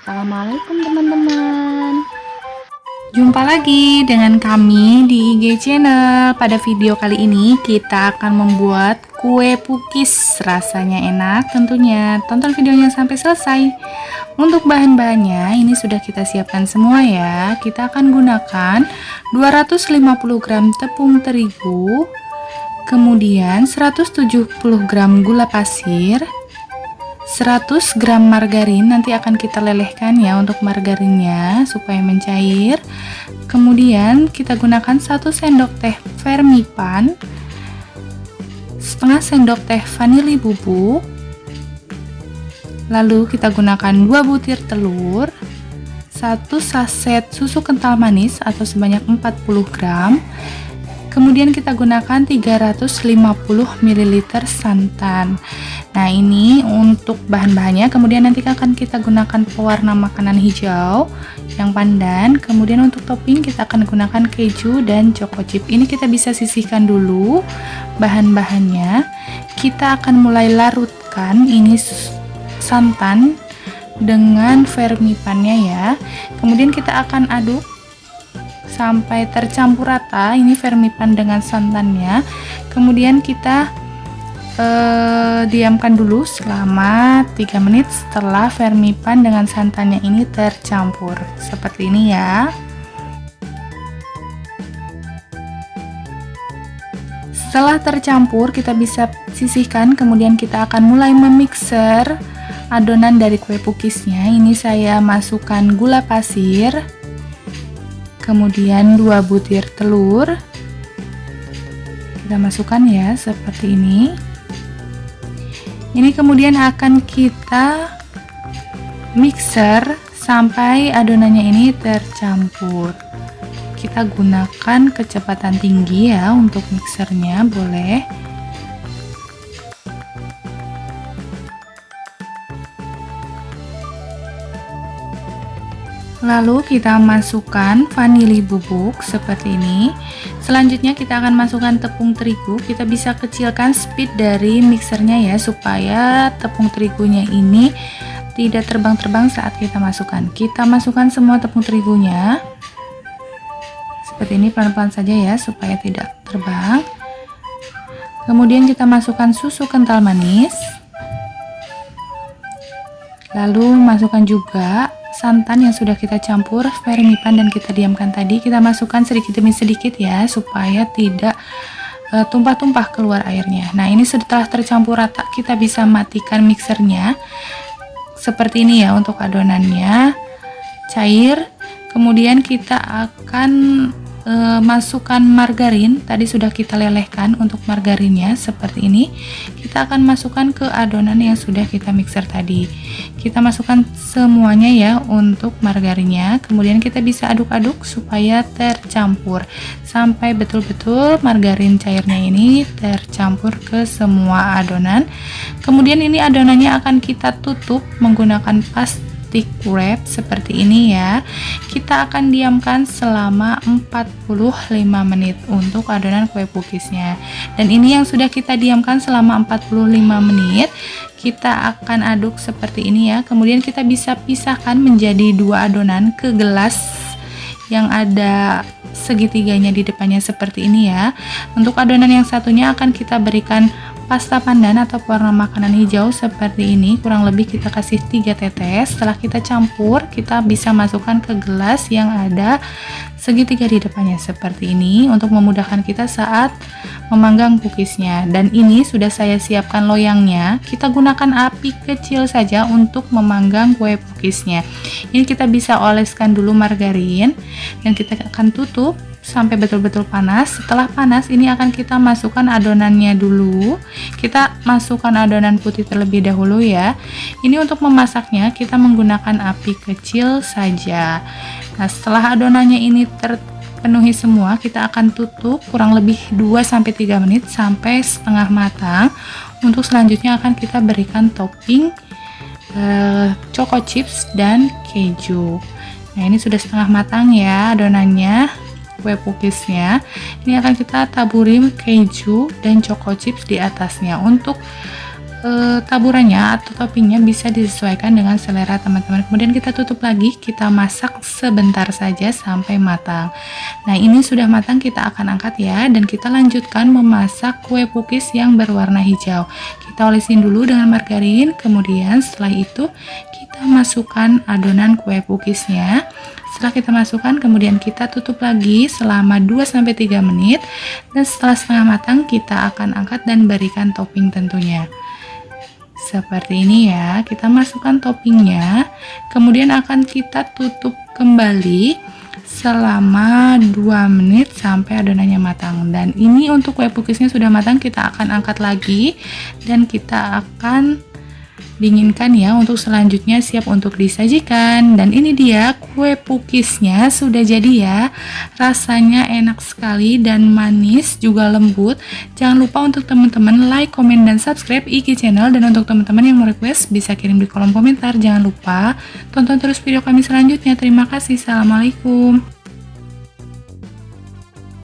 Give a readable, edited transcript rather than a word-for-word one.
Assalamualaikum teman-teman. Jumpa lagi dengan kami di IG channel. Pada video kali ini kita akan membuat kue pukis. Rasanya enak tentunya. Tonton videonya sampai selesai. Untuk bahan-bahannya ini sudah kita siapkan semua ya. Kita akan gunakan 250 gram tepung terigu, kemudian 170 gram gula pasir, 100 gram margarin, nanti akan kita lelehkan ya untuk margarinnya supaya mencair. Kemudian kita gunakan 1 sendok teh vermipan, setengah sendok teh vanili bubuk, lalu kita gunakan 2 butir telur, 1 saset susu kental manis atau sebanyak 40 gram, kemudian kita gunakan 350 ml santan. Nah, ini untuk bahan-bahannya. Kemudian nanti akan kita gunakan pewarna makanan hijau yang pandan. Kemudian untuk topping kita akan gunakan keju dan choco chip. Ini kita bisa sisihkan dulu bahan-bahannya. Kita akan mulai larutkan ini santan dengan vermipannya ya. Kemudian kita akan aduk sampai tercampur rata ini vermipan dengan santannya. Kemudian kita diamkan dulu selama 3 menit setelah vermipan dengan santannya ini tercampur seperti ini ya. Setelah tercampur kita bisa sisihkan, kemudian kita akan mulai memixer adonan dari kue pukisnya. Ini saya masukkan gula pasir, kemudian 2 butir telur, kita masukkan ya seperti ini. Ini kemudian akan kita mixer sampai adonannya ini tercampur. Kita gunakan kecepatan tinggi ya untuk mixernya, boleh. Lalu kita masukkan vanili bubuk seperti ini. Selanjutnya kita akan masukkan tepung terigu. Kita bisa kecilkan speed dari mixernya ya, supaya tepung terigunya ini tidak terbang-terbang saat kita masukkan. Kita masukkan semua tepung terigunya seperti ini, pelan-pelan saja ya supaya tidak terbang. Kemudian kita masukkan susu kental manis, lalu masukkan juga santan yang sudah kita campur vermipan dan kita diamkan tadi. Kita masukkan sedikit demi sedikit ya supaya tidak tumpah-tumpah keluar airnya. Nah, ini setelah tercampur rata kita bisa matikan mixernya seperti ini ya untuk adonannya cair. Kemudian kita akan masukkan margarin, tadi sudah kita lelehkan untuk margarinnya seperti ini. Kita akan masukkan ke adonan yang sudah kita mixer tadi. Kita masukkan semuanya ya untuk margarinnya. Kemudian kita bisa aduk-aduk supaya tercampur sampai betul-betul margarin cairnya ini tercampur ke semua adonan. Kemudian ini adonannya akan kita tutup menggunakan plastik wrap seperti ini ya. Kita akan diamkan selama 45 menit untuk adonan kue pukisnya. Dan ini yang sudah kita diamkan selama 45 menit, kita akan aduk seperti ini ya. Kemudian kita bisa pisahkan menjadi 2 adonan ke gelas yang ada segitiganya di depannya seperti ini ya. Untuk adonan yang satunya akan kita berikan pasta pandan atau pewarna makanan hijau seperti ini, kurang lebih kita kasih 3 tetes. Setelah kita campur, kita bisa masukkan ke gelas yang ada segitiga di depannya seperti ini untuk memudahkan kita saat memanggang pukisnya. Dan ini sudah saya siapkan loyangnya. Kita gunakan api kecil saja untuk memanggang kue pukisnya. Ini kita bisa oleskan dulu margarin dan kita akan tutup sampai betul-betul panas. Setelah panas, ini akan kita masukkan adonannya dulu. Kita masukkan adonan putih terlebih dahulu ya. Ini untuk memasaknya kita menggunakan api kecil saja. Nah, setelah adonannya ini terpenuhi semua, kita akan tutup kurang lebih 2-3 menit sampai setengah matang. Untuk selanjutnya akan kita berikan topping choco chips dan keju. Nah, ini sudah setengah matang ya adonannya, kue pukisnya. Ini akan kita taburi keju dan choco chips di atasnya. Untuk taburannya atau toppingnya bisa disesuaikan dengan selera teman-teman. Kemudian kita tutup lagi, kita masak sebentar saja sampai matang. Nah, ini sudah matang, kita akan angkat ya, dan kita lanjutkan memasak kue pukis yang berwarna hijau. Kita olesin dulu dengan margarin, kemudian setelah itu kita masukkan adonan kue pukisnya. Setelah kita masukkan, kemudian kita tutup lagi selama 2-3 menit, dan setelah setengah matang kita akan angkat dan berikan topping tentunya. Seperti ini ya, kita masukkan toppingnya, kemudian akan kita tutup kembali selama 2 menit sampai adonannya matang. Dan ini untuk kue pukisnya sudah matang, kita akan angkat lagi dan kita akan dinginkan ya untuk selanjutnya siap untuk disajikan. Dan ini dia kue pukisnya sudah jadi ya, rasanya enak sekali dan manis juga lembut. Jangan lupa untuk teman-teman like, komen, dan subscribe IG channel, dan untuk teman-teman yang mau request bisa kirim di kolom komentar. Jangan lupa tonton terus video kami selanjutnya. Terima kasih. Assalamualaikum.